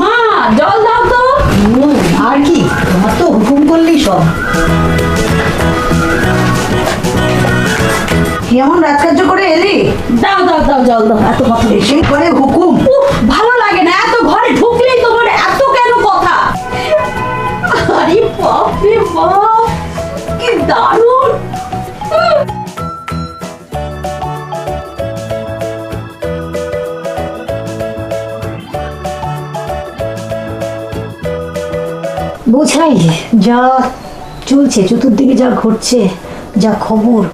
মা জল দাও তো। আর কি, তোমার তো হুকুম করলেই সব। কেমন রাজকার্য করে এলি? দাও দাও দাও জল দাও, এত কথা এসে করে হুকুম। উফ, ভালো লাগে না, এত ঘরে ঢুকলেই তোমার এত কেন কথা। আরে বাপ রে বাপ, কি দারুণ। বোঝাই যা চলছে, চতুর্দিকে যা ঘটছে, যা খবর।